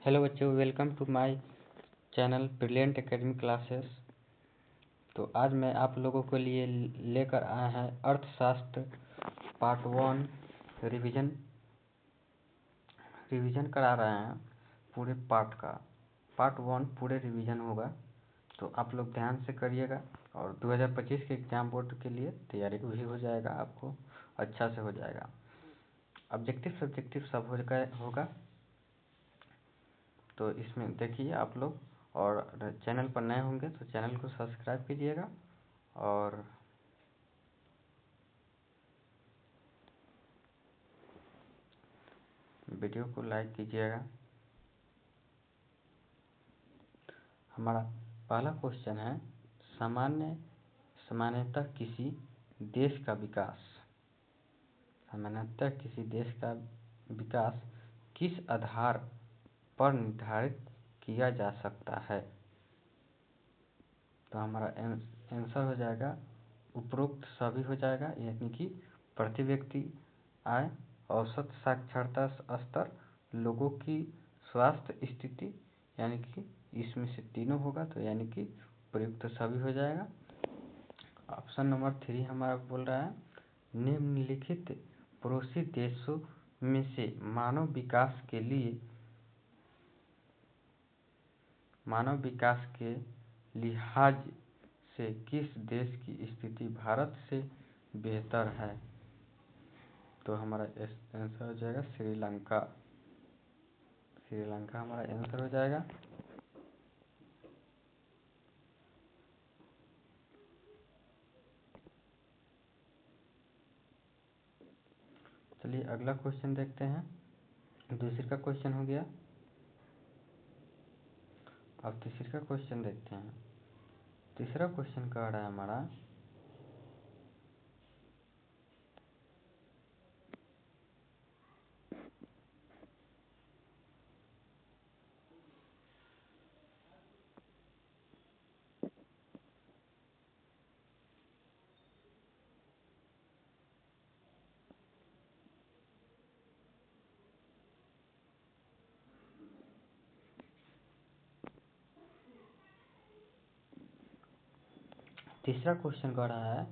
Hello बच्चों, welcome to my channel brilliant academy classes. तो आज मैं आप लोगों के लिए लेकर आया हैं अर्थशास्त्र पार्ट 1 रिवीजन करा रहे हैं। पूरे पार्ट का पार्ट 1 पूरे रिवीजन होगा, तो आप लोग ध्यान से करिएगा और 2025 के एग्जाम बोर्ड के लिए तैयारी भी हो जाएगा, आपको अच्छा से हो जाएगा। ऑब्जेक्टिव सब्जेक्टिव सब होगा। तो इसमें देखिए आप लोग, और चैनल पर नए होंगे तो चैनल को सब्सक्राइब कीजिएगा और वीडियो को लाइक कीजिएगा। हमारा पहला क्वेश्चन है, सामान्यतः किसी देश का विकास किस आधार पर निर्धारित किया जा सकता है? तो हमारा आंसर हो जाएगा उपरोक्त सभी हो जाएगा, यानी कि प्रति व्यक्ति आय, औसत साक्षरता स्तर, लोगों की स्वास्थ्य स्थिति, यानी कि इसमें से तीनों होगा, तो यानी कि प्रयुक्त सभी हो जाएगा। ऑप्शन नंबर 3 हमारा बोल रहा है, निम्नलिखित पड़ोसी देशों में से मानव विकास के लिहाज से किस देश की स्थिति भारत से बेहतर है? तो हमारा आंसर हो जाएगा श्रीलंका हमारा आंसर हो जाएगा। चलिए अगला क्वेश्चन देखते हैं। दूसरे का क्वेश्चन हो गया, अब तीसरे का क्वेश्चन देखते हैं। तीसरा क्वेश्चन कह रहा है हमारा, तीसरा क्वेश्चन कह रहा है,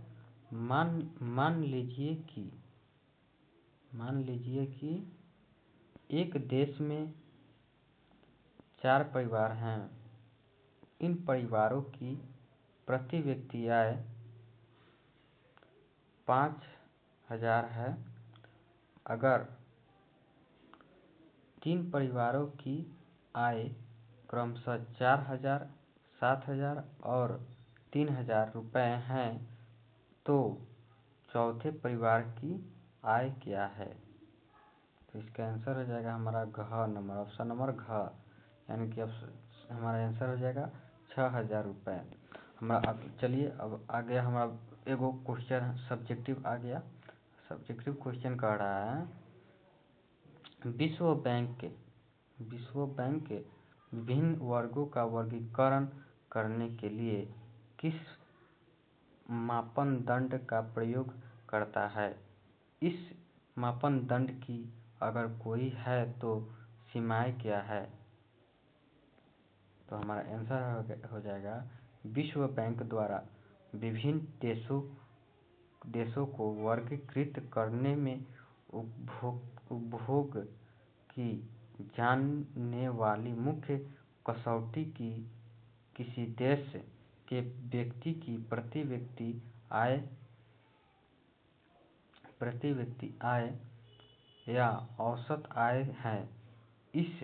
मान लीजिए कि एक देश में 4 परिवार हैं। इन परिवारों की प्रति व्यक्ति आय 5,000 है। अगर 3 परिवारों की आय क्रमशः 4,000, 7,000 और 3,000 रुपये हैं, तो चौथे परिवार की आय क्या है? तो इसका आंसर हो जाएगा हमारा ऑप्शन नंबर घ, यानी कि हमारा आंसर हो जाएगा 6,000 रुपये। हमारा चलिए अब आ गया हमारा एगो क्वेश्चन सब्जेक्टिव आ गया। सब्जेक्टिव क्वेश्चन कह रहा है, विश्व बैंक विभिन्न वर्गों का वर्गीकरण करने के लिए किस मापदंड का प्रयोग करता है? इस मापदंड की अगर कोई है तो सीमाएं क्या है? तो हमारा आंसर हो जाएगा, विश्व बैंक द्वारा विभिन्न देशों को वर्गीकृत करने में उपभोग की जाने वाली मुख्य कसौटी की किसी देश के व्यक्ति की प्रति व्यक्ति आय या औसत आय है। इस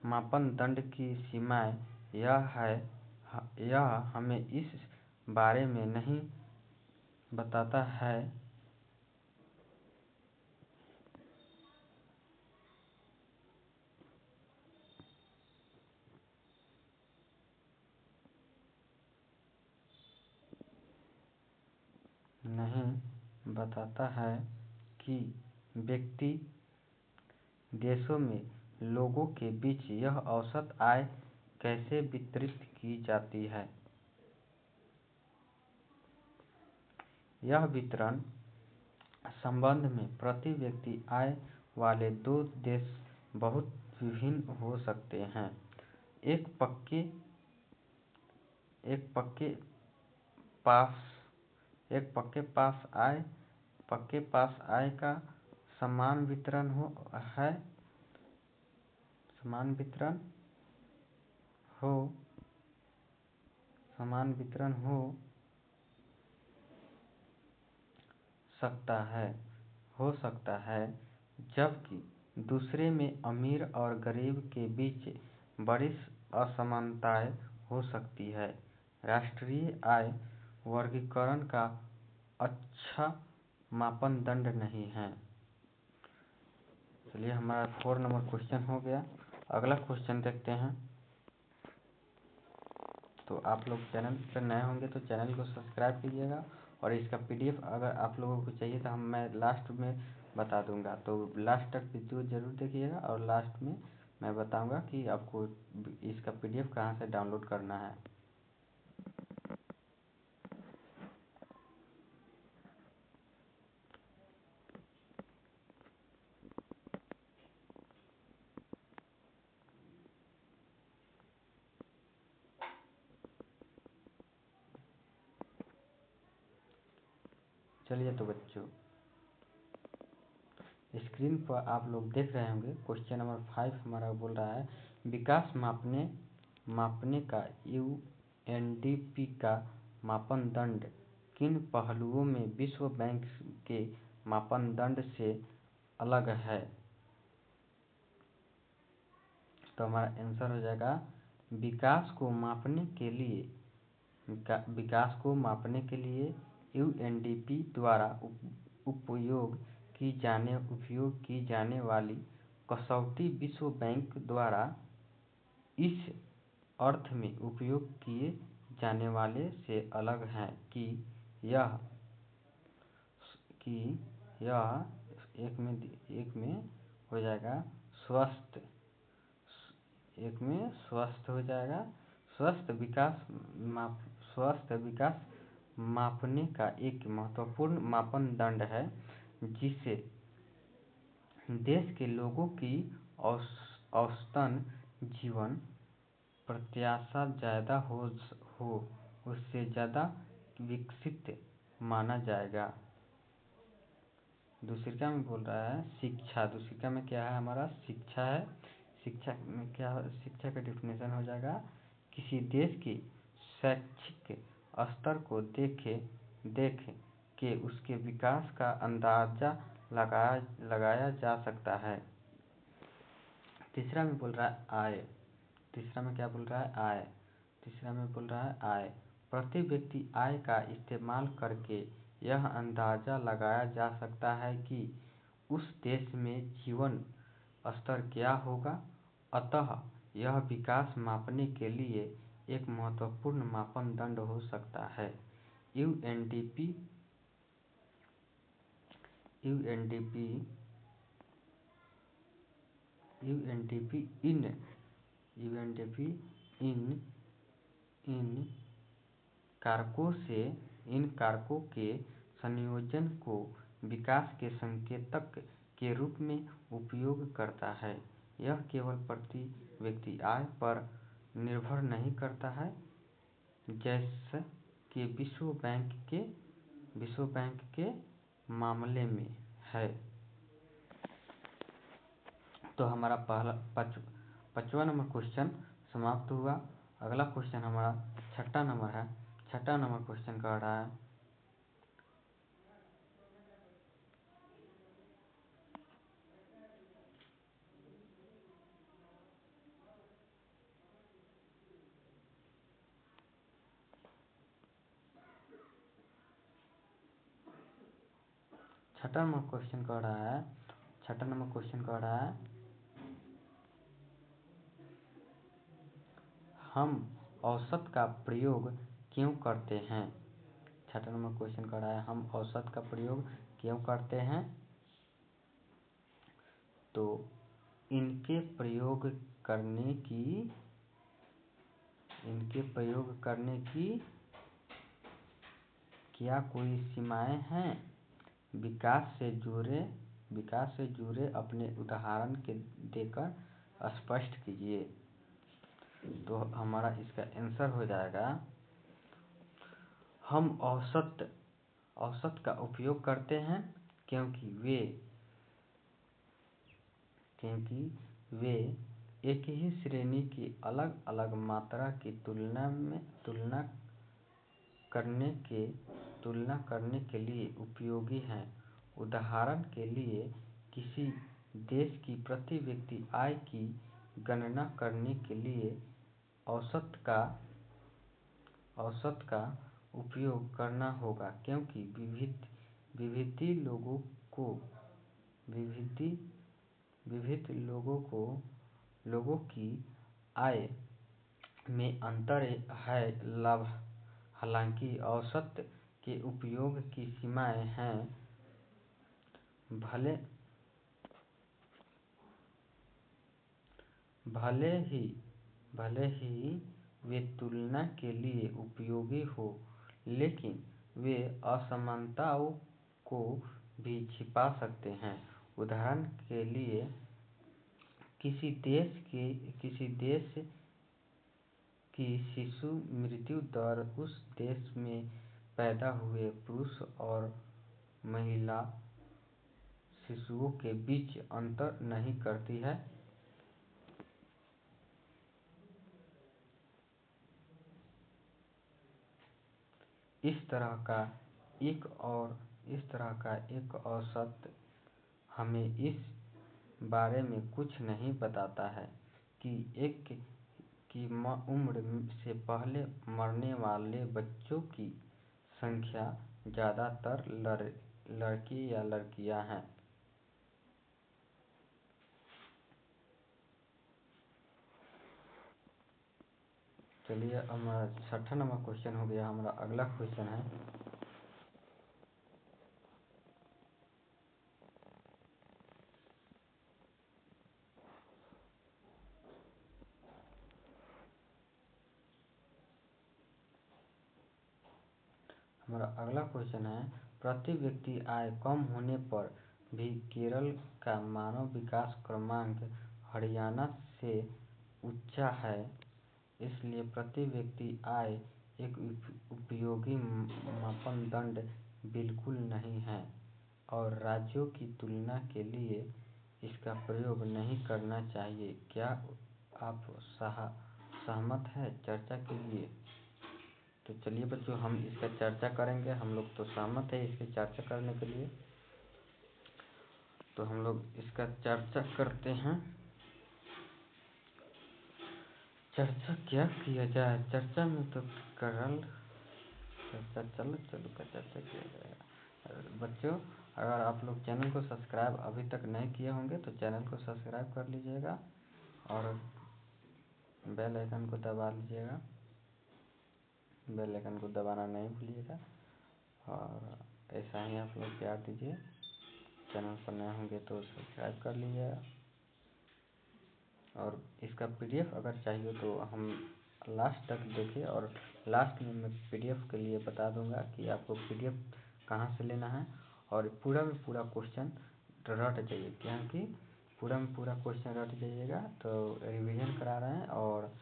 मापदंड की सीमाएं यह हमें इस बारे में नहीं बताता है कि व्यक्ति देशों में लोगों के बीच यह औसत आय कैसे वितरित की जाती है। यह वितरण संबंध में प्रति व्यक्ति आय वाले दो देश बहुत विभिन्न हो सकते हैं। एक पक्के पास आय का समान वितरण हो सकता है, जबकि दूसरे में अमीर और गरीब के बीच बड़ी असमानताएं हो सकती है। राष्ट्रीय आय वर्गीकरण का अच्छा मापदंड नहीं है। चलिए, हमारा 4 नंबर क्वेश्चन हो गया। अगला क्वेश्चन देखते हैं। तो आप लोग चैनल पर नए होंगे तो चैनल को सब्सक्राइब कीजिएगा, और इसका पीडीएफ अगर आप लोगों को चाहिए तो मैं लास्ट में बता दूंगा, तो लास्ट तक वीडियो जरूर देखिएगा, और लास्ट में मैं बताऊंगा कि आपको इसका पीडीएफ कहाँ से डाउनलोड करना है। चलिए, तो बच्चों, स्क्रीन पर आप लोग देख रहे होंगे क्वेश्चन नंबर 5 हमारा बोल रहा है, विकास मापने का यूएनडीपी का मापदंड किन पहलुओं में विश्व बैंक के मापदंड से अलग है। तो हमारा आंसर हो जाएगा, विकास को मापने के लिए यूएनडीपी द्वारा उपयोग की जाने वाली कसौटी विश्व बैंक द्वारा इस अर्थ में उपयोग किए जाने वाले से अलग है कि यह एक में हो जाएगा स्वस्थ विकास मापने का एक महत्वपूर्ण मापदंड है, जिससे देश के लोगों की औसतन जीवन प्रत्याशा ज्यादा हो उससे ज्यादा विकसित माना जाएगा। दूसरिका में बोल रहा है शिक्षा। दूसरिका में क्या है, हमारा शिक्षा है। शिक्षा में क्या, शिक्षा का डिफिनेशन हो जाएगा, किसी देश के शैक्षिक स्तर को देख के उसके विकास का अंदाजा लगाया जा सकता है। तीसरा में बोल रहा है आय। तीसरा में क्या बोल रहा है, आय। तीसरा में बोल रहा है आय। प्रति व्यक्ति आय का इस्तेमाल करके यह अंदाजा लगाया जा सकता है कि उस देश में जीवन स्तर क्या होगा। अतः यह विकास मापने के लिए एक महत्वपूर्ण मापदंड हो सकता है। यूएनडीपी इन कारकों के संयोजन को विकास के संकेतक के रूप में उपयोग करता है। यह केवल प्रति व्यक्ति आय पर निर्भर नहीं करता है, जैसा कि विश्व बैंक के मामले में है। तो हमारा पहला 5वां नंबर क्वेश्चन समाप्त हुआ। अगला क्वेश्चन हमारा 6ठा नंबर है। 6ठा नंबर क्वेश्चन कह रहा है, छठा नंबर क्वेश्चन कह रहा है, हम औसत का प्रयोग क्यों करते हैं। छठा नंबर क्वेश्चन कह रहा है, हम औसत का प्रयोग क्यों करते हैं। तो इनके प्रयोग करने की क्या कोई सीमाएं हैं। विकास से जुड़े अपने उदाहरण के देकर स्पष्ट कीजिए। तो हमारा इसका आंसर हो जाएगा, हम औसत का उपयोग करते हैं क्योंकि वे एक ही श्रेणी की अलग अलग मात्रा की तुलना करने के लिए उपयोगी हैं। उदाहरण के लिए, किसी देश की प्रति व्यक्ति आय की गणना करने के लिए औसत का उपयोग करना होगा क्योंकि विविध लोगों की आय में अंतर है। हालांकि औसत के उपयोग की सीमाएं हैं। भले ही वे तुलना के लिए उपयोगी हो, लेकिन वे असमानताओं को भी छिपा सकते हैं। उदाहरण के लिए, किसी देश की शिशु मृत्यु दर उस देश में पैदा हुए पुरुष और महिला शिशुओं के बीच अंतर नहीं करती है। इस तरह का एक औसत हमें इस बारे में कुछ नहीं बताता है कि की उम्र से पहले मरने वाले बच्चों की संख्या ज्यादातर लड़के या लड़कियां हैं। चलिए, हमारा 6ठा नंबर क्वेश्चन हो गया। हमारा अगला क्वेश्चन है, प्रति व्यक्ति आय कम होने पर भी केरल का मानव विकास क्रमांक हरियाणा से ऊंचा है। इसलिए प्रति व्यक्ति आय एक उपयोगी मापदंड बिल्कुल नहीं है और राज्यों की तुलना के लिए इसका प्रयोग नहीं करना चाहिए। क्या आप सहमत हैं चर्चा के लिए? तो चलिए बच्चों, हम इसका चर्चा करेंगे। हम लोग तो सहमत है इसकी चर्चा करने के लिए, तो हम लोग इसका चर्चा करते हैं। चर्चा क्या किया जाए? चर्चा में तो चर्चा किया जाएगा। बच्चों, अगर आप लोग चैनल को सब्सक्राइब अभी तक नहीं किए होंगे तो चैनल को सब्सक्राइब कर लीजिएगा और बेल आइकन को दबा लीजिएगा। बेल आइकन को दबाना नहीं भूलिएगा और ऐसा ही आप लोग प्यार दीजिए। चैनल पर नए होंगे तो सब्सक्राइब कर लीजिएगा। और इसका पीडीएफ अगर चाहिए तो हम लास्ट तक देखिए और लास्ट में मैं पीडीएफ के लिए बता दूंगा कि आपको पीडीएफ कहाँ से लेना है। और पूरा में पूरा क्वेश्चन रट जाइए, क्योंकि पूरा में पूरा क्वेश्चन रट जाइएगा तो रिवीजन करा रहे हैं। और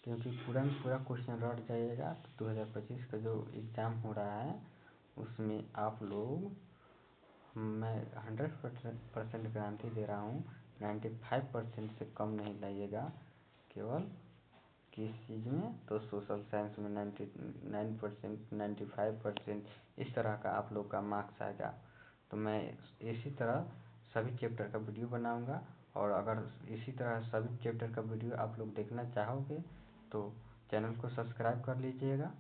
क्योंकि पूरा में पूरा क्वेश्चन रट जाइएगा तो 2025 का जो एग्ज़ाम हो रहा है उसमें आप लोग, मैं 100% गारंटी दे रहा हूँ, 95% से कम नहीं लाइएगा। केवल किस चीज़ में? तो सोशल साइंस में 99%, 95% इस तरह का आप लोग का मार्क्स आएगा। तो मैं इसी तरह सभी चैप्टर का वीडियो बनाऊंगा और अगर इसी तरह सभी चैप्टर का वीडियो आप लोग देखना चाहोगे तो चैनल को सब्सक्राइब कर लीजिएगा।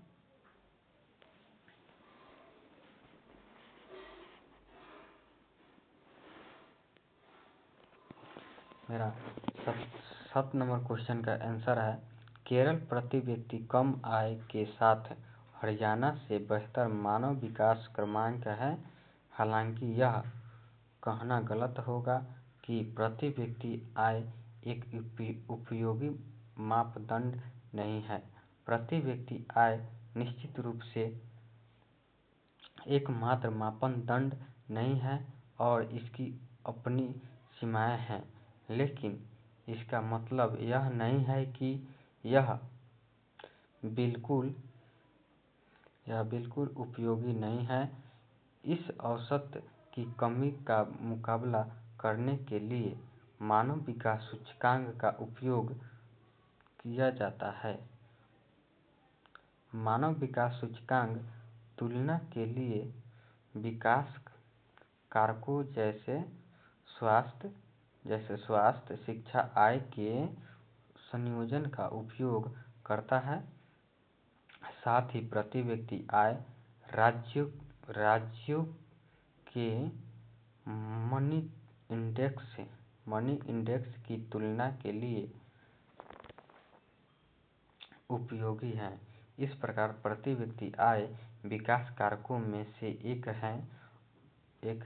मेरा 7 नंबर क्वेश्चन का आंसर है, केरल प्रति व्यक्ति कम आय के साथ हरियाणा से बेहतर मानव विकास क्रमांक है। हालांकि यह कहना गलत होगा कि प्रति व्यक्ति आय एक उपयोगी मापदंड नहीं है। प्रति व्यक्ति आय निश्चित रूप से एकमात्र मापदंड नहीं है और इसकी अपनी सीमाएं हैं, लेकिन इसका मतलब यह नहीं है कि यह बिल्कुल उपयोगी नहीं है। इस औसत की कमी का मुकाबला करने के लिए मानव विकास सूचकांक का उपयोग किया जाता है। मानव विकास सूचकांक तुलना के लिए विकास कारकों जैसे स्वास्थ्य, शिक्षा, आय के संयोजन का उपयोग करता है। साथ ही प्रति व्यक्ति आय, राज्यों के मनी इंडेक्स की तुलना के लिए उपयोगी है। इस प्रकार प्रति व्यक्ति आय विकास कारकों में से एक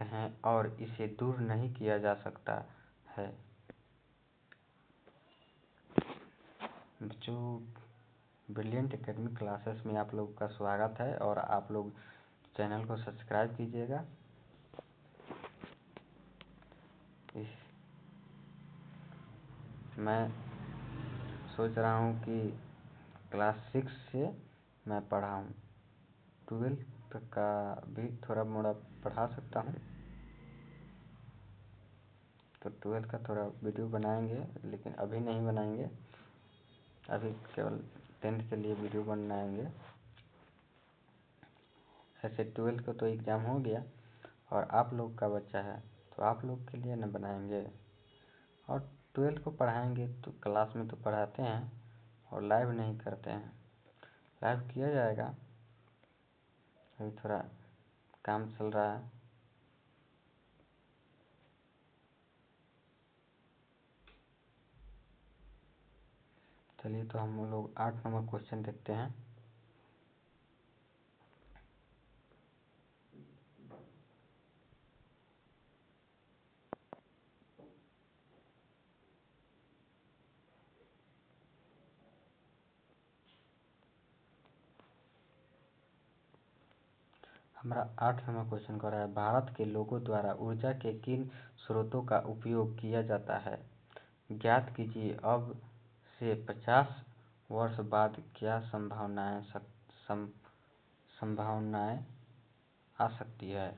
है और इसे दूर नहीं किया जा सकता है। बच्चों, ब्रिलियंट एकेडमिक क्लासेस में आप लोग का स्वागत है और आप लोग चैनल को सब्सक्राइब कीजिएगा। मैं सोच रहा हूँ कि क्लास 6 से मैं पढ़ाऊँ, 12th का भी थोड़ा मोड़ा पढ़ा सकता हूँ। तो 12th का थोड़ा वीडियो बनाएंगे, लेकिन अभी नहीं बनाएंगे, अभी केवल 10th के लिए वीडियो बनाएंगे। ऐसे 12th को तो एग्ज़ाम हो गया और आप लोग का बच्चा है, तो आप लोग के लिए न बनाएंगे। और 12th को पढ़ाएंगे तो क्लास में तो पढ़ाते हैं और लाइव नहीं करते हैं। लाइव किया जाएगा, अभी थोड़ा काम चल रहा है। चलिए, तो हम लोग 8 नंबर क्वेश्चन देखते हैं। हमारा 8 नंबर क्वेश्चन कर रहा है, भारत के लोगों द्वारा ऊर्जा के किन स्रोतों का उपयोग किया जाता है? ज्ञात कीजिए। अब से 50 वर्ष बाद क्या संभावनाएं आ सकती है।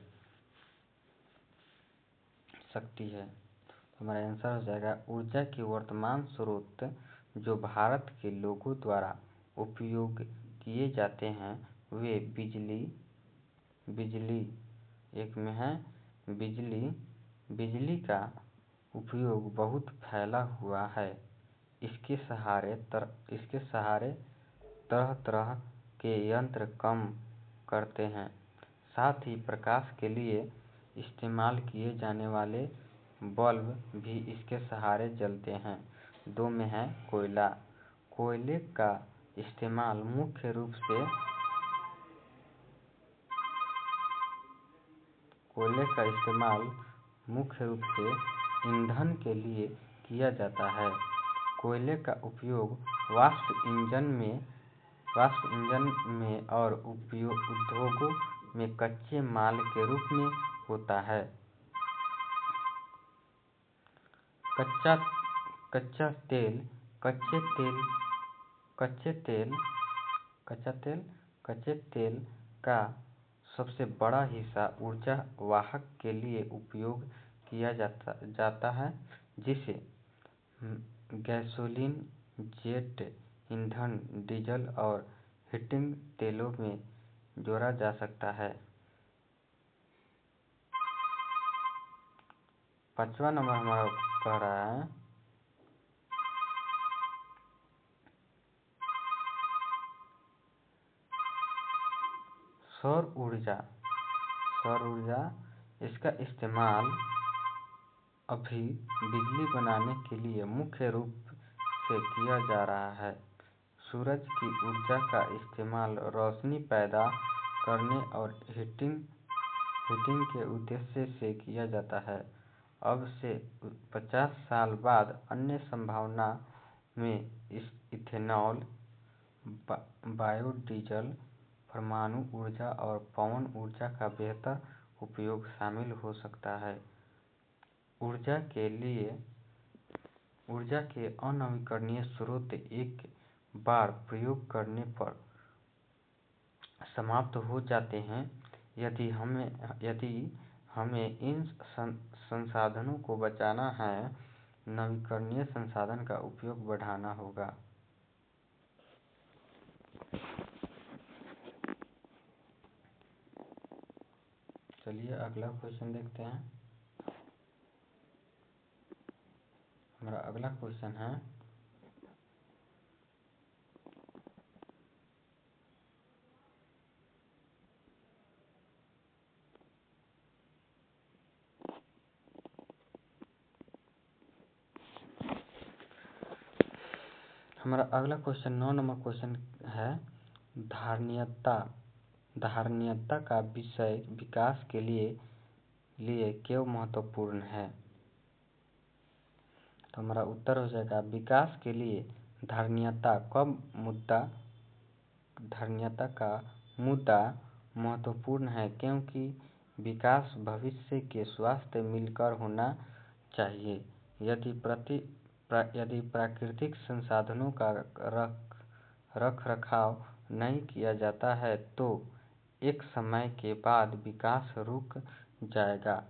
हमारा आंसर हो जाएगा, ऊर्जा के वर्तमान स्रोत जो भारत के लोगों द्वारा उपयोग किए जाते हैं वे बिजली एक में है। बिजली का उपयोग बहुत फैला हुआ है। इसके सहारे तरह तरह के यंत्र काम करते हैं। साथ ही प्रकाश के लिए इस्तेमाल किए जाने वाले बल्ब भी इसके सहारे जलते हैं। 2 में है कोयला। कोयले का इस्तेमाल मुख्य रूप से ईंधन के लिए किया जाता है। कोयले का उपयोग वाष्प इंजन में और उद्योगों में कच्चे माल के रूप में होता है। कच्चा तेल का सबसे बड़ा हिस्सा ऊर्जा वाहक के लिए उपयोग किया जाता है, जिसे गैसोलीन, जेट ईंधन, डीजल और हीटिंग तेलों में जोड़ा जा सकता है। 5वां नंबर हमारा कह रहा है, सौर ऊर्जा। इसका इस्तेमाल अभी बिजली बनाने के लिए मुख्य रूप से किया जा रहा है। सूरज की ऊर्जा का इस्तेमाल रोशनी पैदा करने और हीटिंग के उद्देश्य से किया जाता है। अब से 50 साल बाद अन्य संभावना में इथेनॉल, बायोडीजल, परमाणु ऊर्जा और पवन ऊर्जा का बेहतर उपयोग शामिल हो सकता है। ऊर्जा के अनवीकरणीय स्रोत एक बार प्रयोग करने पर समाप्त हो जाते हैं। यदि हमें इन संसाधनों को बचाना है, नवीकरणीय संसाधन का उपयोग बढ़ाना होगा। चलिए अगला क्वेश्चन देखते हैं। हमारा अगला क्वेश्चन है, हमारा अगला क्वेश्चन 9 नंबर क्वेश्चन है, धारणीयता का विषय विकास के लिए क्यों महत्वपूर्ण है। तो हमारा उत्तर हो जाएगा, विकास के लिए धारणीयता का मुद्दा महत्वपूर्ण है, क्योंकि विकास भविष्य के स्वास्थ्य मिलकर होना चाहिए। यदि प्राकृतिक संसाधनों का रखरखाव नहीं किया जाता है तो एक समय के बाद विकास रुक जाएगा।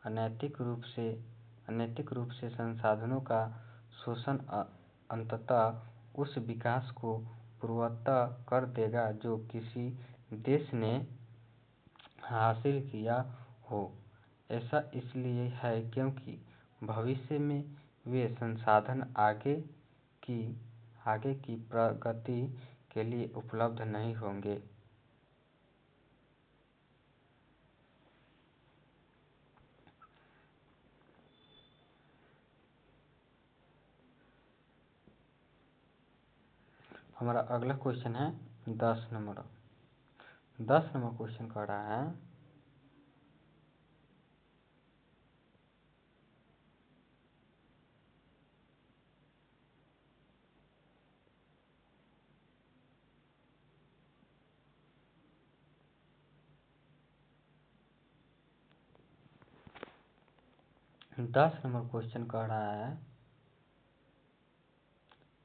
अनैतिक रूप से संसाधनों का शोषण अंततः उस विकास को पूर्ववत कर देगा जो किसी देश ने हासिल किया हो। ऐसा इसलिए है क्योंकि भविष्य में वे संसाधन आगे की प्रगति के लिए उपलब्ध नहीं होंगे। हमारा अगला क्वेश्चन है 10 नंबर क्वेश्चन कह रहा है,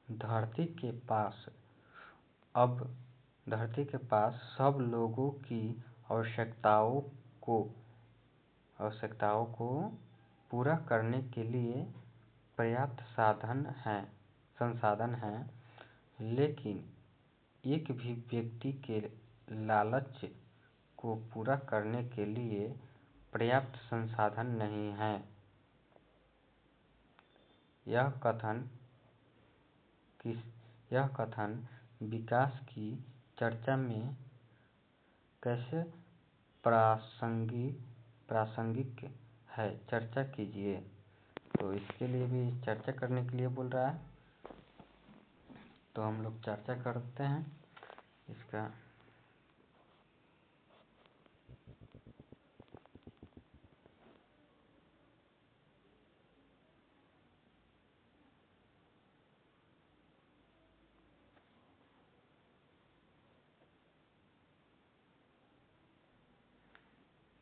धरती के पास सब लोगों की आवश्यकताओं को पूरा करने के लिए पर्याप्त संसाधन हैं, लेकिन एक भी व्यक्ति के लालच को पूरा करने के लिए पर्याप्त संसाधन नहीं हैं। यह कथन विकास की चर्चा में कैसे प्रासंगिक है, चर्चा कीजिए। तो इसके लिए भी चर्चा करने के लिए बोल रहा है, तो हम लोग चर्चा करते हैं इसका।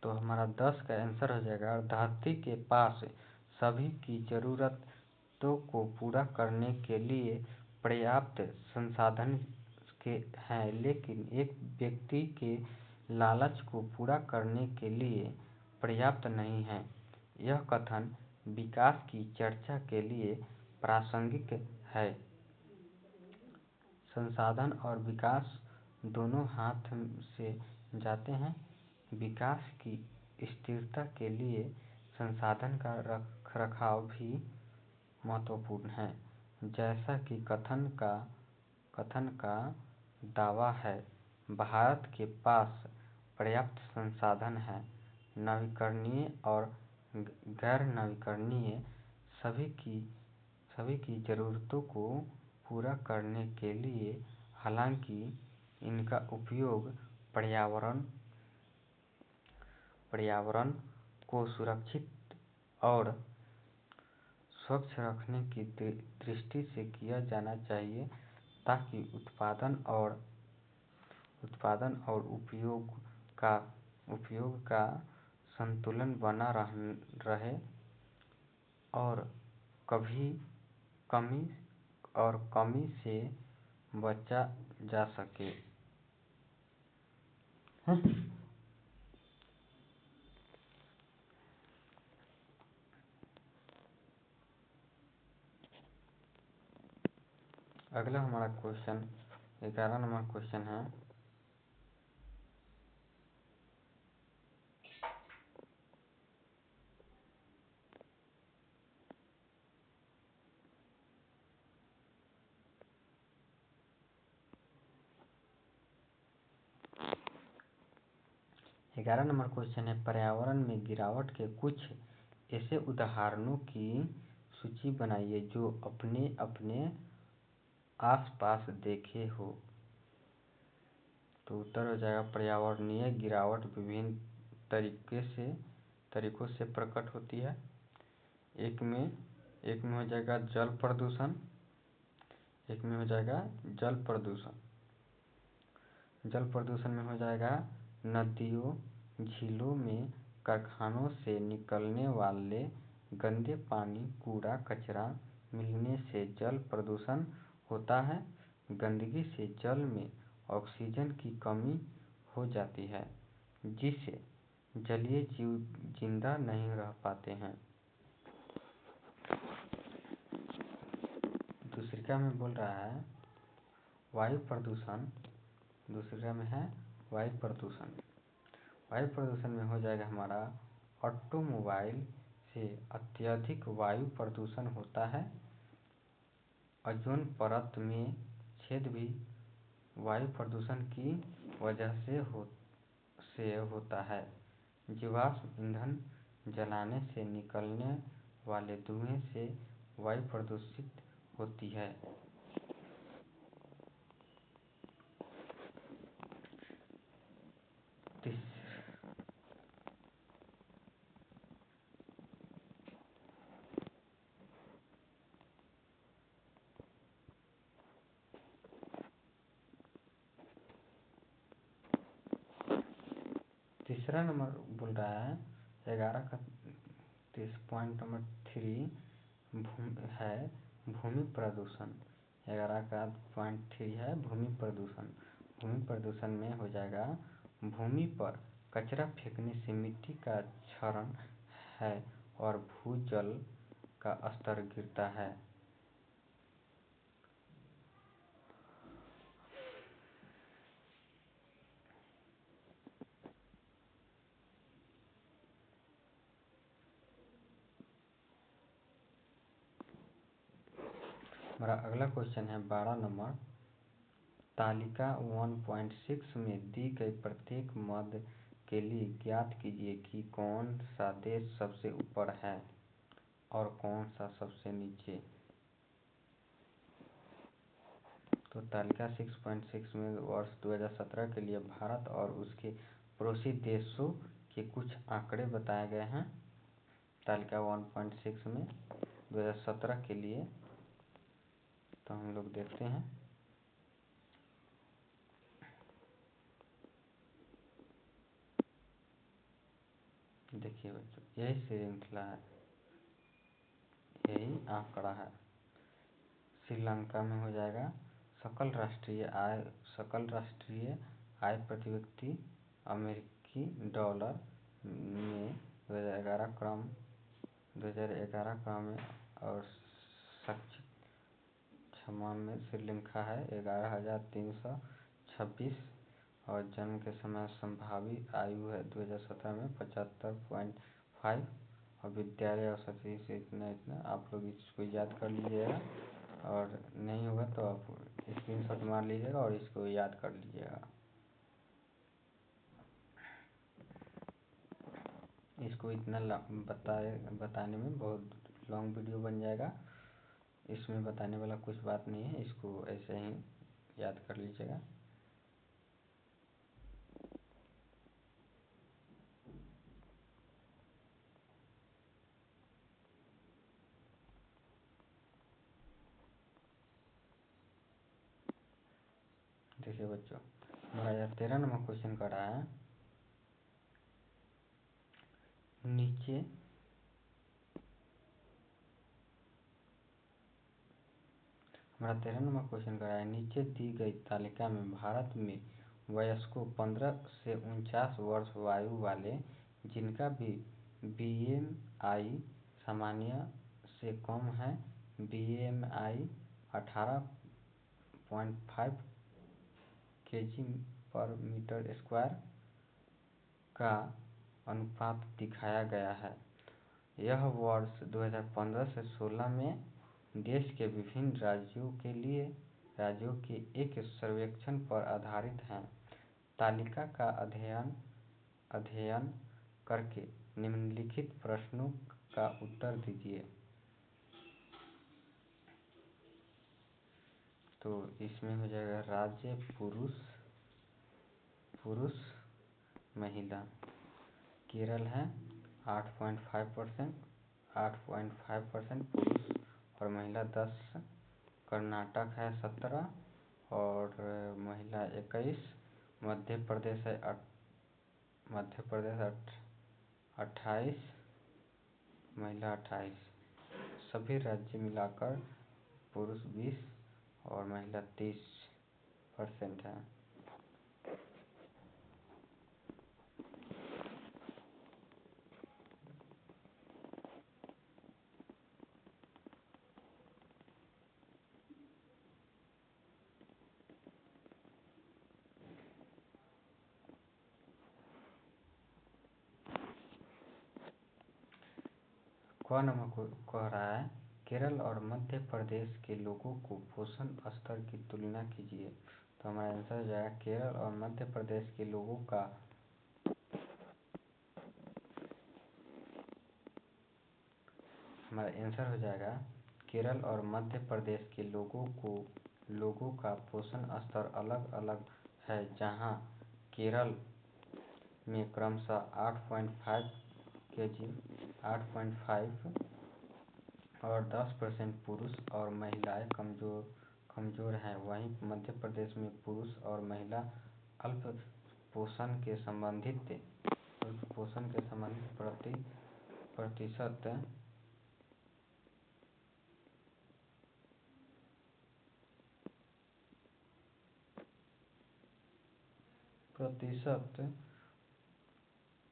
तो हमारा 10 का आंसर हो जाएगा, धरती के पास सभी की जरूरतों को पूरा करने के लिए पर्याप्त संसाधन हैं, लेकिन एक व्यक्ति के लालच को पूरा करने के लिए पर्याप्त नहीं है। यह कथन विकास की चर्चा के लिए प्रासंगिक है। संसाधन और विकास दोनों हाथ से जाते हैं। विकास की स्थिरता के लिए संसाधन का रखरखाव भी महत्वपूर्ण है। जैसा कि कथन का दावा है, भारत के पास पर्याप्त संसाधन हैं। नवीकरणीय और गैर नवीकरणीय सभी की जरूरतों को पूरा करने के लिए, हालांकि इनका उपयोग पर्यावरण को सुरक्षित और स्वच्छ रखने की दृष्टि से किया जाना चाहिए, ताकि उत्पादन और उपयोग का संतुलन बना रहे और कभी कमी से बचा जा सके। अगला हमारा क्वेश्चन 11 नंबर क्वेश्चन है, पर्यावरण में गिरावट के कुछ ऐसे उदाहरणों की सूची बनाइए जो अपने अपने आसपास देखे हो। तो उत्तर हो जाएगा पर्यावरणीय गिरावट विभिन्न तरीकों से प्रकट होती है। एक में हो जाएगा जल प्रदूषण। जल प्रदूषण में हो जाएगा नदियों झीलों में कारखानों से निकलने वाले गंदे पानी कूड़ा कचरा मिलने से जल प्रदूषण होता है। गंदगी से जल में ऑक्सीजन की कमी हो जाती है जिससे जलीय जीव जिंदा नहीं रह पाते हैं। दूसरा में बोल रहा है वायु प्रदूषण। दूसरा में है वायु प्रदूषण। वायु प्रदूषण में हो जाएगा हमारा ऑटोमोबाइल से अत्यधिक वायु प्रदूषण होता है। ओजोन परत में छेद भी वायु प्रदूषण की वजह से होता है। जीवाश्म ईंधन जलाने से निकलने वाले धुएं से वायु प्रदूषित होती है। तीसरा नंबर बोल रहा है 11 का पॉइंट नंबर 3 है भूमि प्रदूषण। 11 का पॉइंट 3 है भूमि प्रदूषण। भूमि प्रदूषण में हो जाएगा भूमि पर कचरा फेंकने से मिट्टी का क्षरण है और भूजल का स्तर गिरता है। हमारा अगला क्वेश्चन है 12 नंबर। तालिका 1.6 में दी गई प्रत्येक मद के लिए ज्ञात कीजिए कि कौन सा देश सबसे ऊपर है और कौन सा सबसे नीचे। तो तालिका 6.6 में वर्ष 2017 के लिए भारत और उसके पड़ोसी देशों के कुछ आंकड़े बताए गए हैं। तालिका 1.6 में 2017 के लिए तो हम लोग देखते हैं। देखिए बच्चों, यही श्रृंखला है, यही आंकड़ा है। श्रीलंका में हो जाएगा सकल राष्ट्रीय आय प्रति व्यक्ति अमेरिकी डॉलर में 2011 क्रम में और शैक्षिक क्षमा में श्रीलंका है 11,326 और जन्म के समय संभावित आयु है 2017 में 75.5 और विद्यालय औसत से इतना आप लोग इसको याद कर लीजिएगा और नहीं होगा तो आप स्क्रीनशॉट मार लीजिएगा और इसको याद कर लीजिएगा। इसको इतना बताने में बहुत लॉन्ग वीडियो बन जाएगा। इसमें बताने वाला कुछ बात नहीं है, इसको ऐसे ही याद कर लीजिएगा। देखिए बच्चों, हमारा यह 13 नंबर क्वेश्चन कर रहा है नीचे हमारा 13 नंबर क्वेश्चन का है, नीचे दी गई तालिका में भारत में वयस्कों 15 से 49 वर्ष आयु वाले जिनका भी बीएमआई सामान्य से कम है, बीएमआई 18.5 kg/m² का अनुपात दिखाया गया है। यह वर्ष 2015 से 16 में देश के विभिन्न राज्यों के एक सर्वेक्षण पर आधारित है। तालिका का अध्ययन करके निम्नलिखित प्रश्नों का उत्तर दीजिए। तो इसमें हो जाएगा राज्य पुरुष महिला। केरल है 8.5% पुरुष और महिला 10। कर्नाटक है 17 और महिला 21। मध्य प्रदेश 28, महिला 28। सभी राज्य मिलाकर पुरुष 20 और महिला 30% है। क नंबर को कह रहा है, केरल और मध्य प्रदेश के लोगों को पोषण स्तर की तुलना कीजिए। तो हमारा आंसर हो जाएगा केरल और मध्य प्रदेश के लोगों का केरल और मध्य प्रदेश के लोगों का पोषण स्तर अलग अलग है, जहां केरल में क्रमशः 8.5 और 10% पुरुष और महिलाएं कमजोर हैं, वहीं मध्य प्रदेश में पुरुष और महिला अल्प पोषण के संबंधित प्रतिशत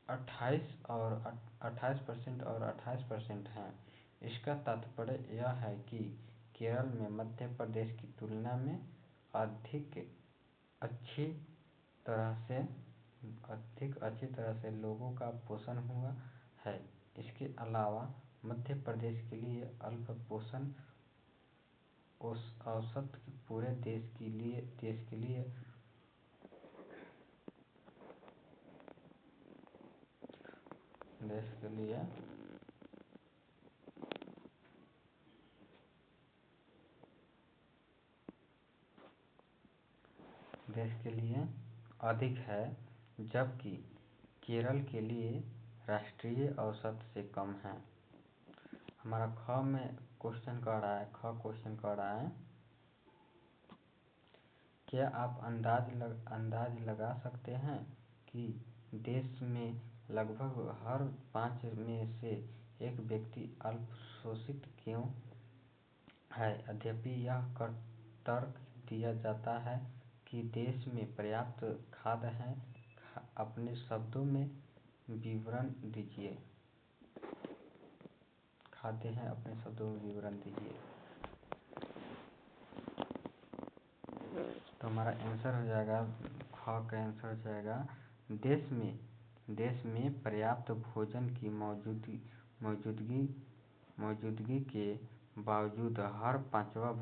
28% और 28% है। इसका तात्पर्य यह है कि केरल में मध्य प्रदेश की तुलना में अधिक अच्छी तरह से लोगों का पोषण हुआ है। इसके अलावा मध्य प्रदेश के लिए अल्प पोषण औसत पूरे देश के लिए अधिक है, जबकि केरल के लिए राष्ट्रीय औसत से कम है। हमारा ख क्वेश्चन कह रहा है, क्या आप अंदाज लगा सकते हैं कि देश में लगभग हर 5 में से एक व्यक्ति अल्पपोषित क्यों है? यद्यपि यह तर्क दिया जाता है कि देश में पर्याप्त खाद्य है। अपने शब्दों में विवरण दीजिए। तो हमारा आंसर हो जाएगा, ख का आंसर हो जाएगा, देश में पर्याप्त भोजन की मौजूदगी के बावजूद हर 5वां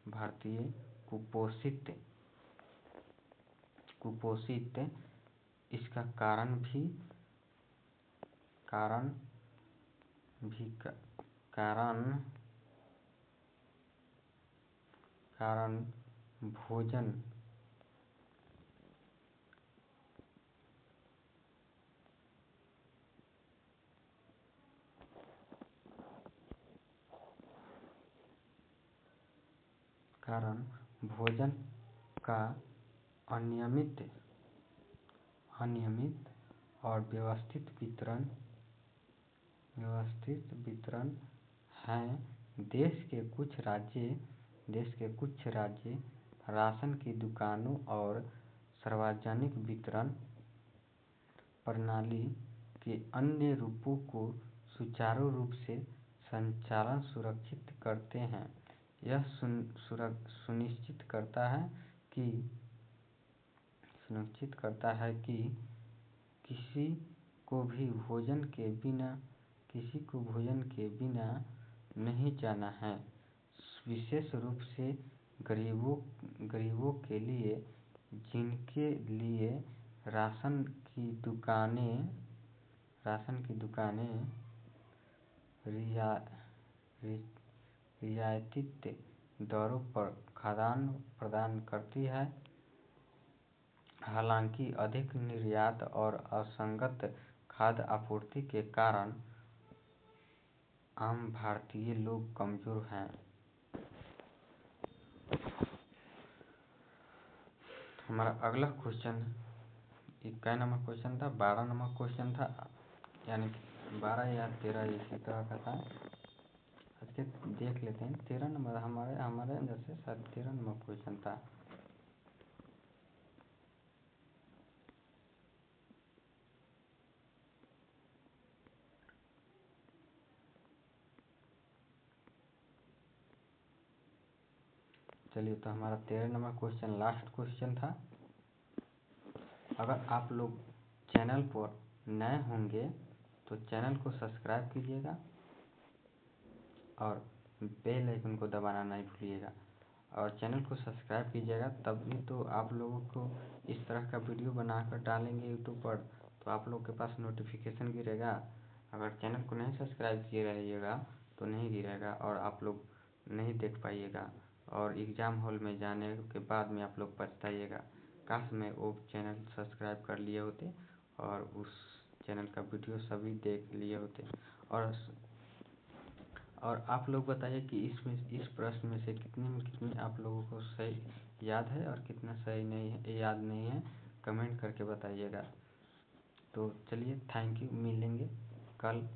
भारतीय कुपोषित। इसका कारण भोजन का अनियमित और व्यवस्थित वितरण हैं। देश के कुछ राज्य राशन की दुकानों और सार्वजनिक वितरण प्रणाली के अन्य रूपों को सुचारू रूप से संचालन सुरक्षित करते हैं। यह सुनिश्चित करता है कि किसी को भोजन के बिना नहीं जाना है, विशेष रूप से गरीबों के लिए, जिनके लिए राशन की दुकानें रियायती दरों पर खाद्यान्न प्रदान करती हैं। हालांकि अधिक निर्यात और असंगत खाद्य आपूर्ति के कारण आम भारतीय लोग कमजोर हैं। हमारा अगला क्वेश्चन, कै नंबर क्वेश्चन था? 12 नंबर क्वेश्चन था, यानी 12 या 13 इसी तरह का था। आज के देख लेते हैं। 13 नंबर हमारे अंदर से शायद 13 नंबर क्वेश्चन था। चलिए, तो हमारा 13 नंबर क्वेश्चन लास्ट क्वेश्चन था। अगर आप लोग चैनल पर नए होंगे तो चैनल को सब्सक्राइब कीजिएगा और बेल आइकन को दबाना नहीं भूलिएगा। और चैनल को सब्सक्राइब कीजिएगा, तभी तो आप लोगों को इस तरह का वीडियो बनाकर डालेंगे यूट्यूब पर, तो आप लोग के पास नोटिफिकेशन गिरेगा। अगर चैनल को नहीं सब्सक्राइब किए रहिएगा तो नहीं गिरेगा और आप लोग नहीं देख पाइएगा, और एग्ज़ाम हॉल में जाने के बाद में आप लोग पछताइएगा, काश मैं वो चैनल सब्सक्राइब कर लिए होते और उस चैनल का वीडियो सभी देख लिए होते। और आप लोग बताइए कि इस प्रश्न में से कितनी आप लोगों को सही याद है और कितना सही नहीं है, याद नहीं है, कमेंट करके बताइएगा। तो चलिए, थैंक यू, मिलेंगे कल।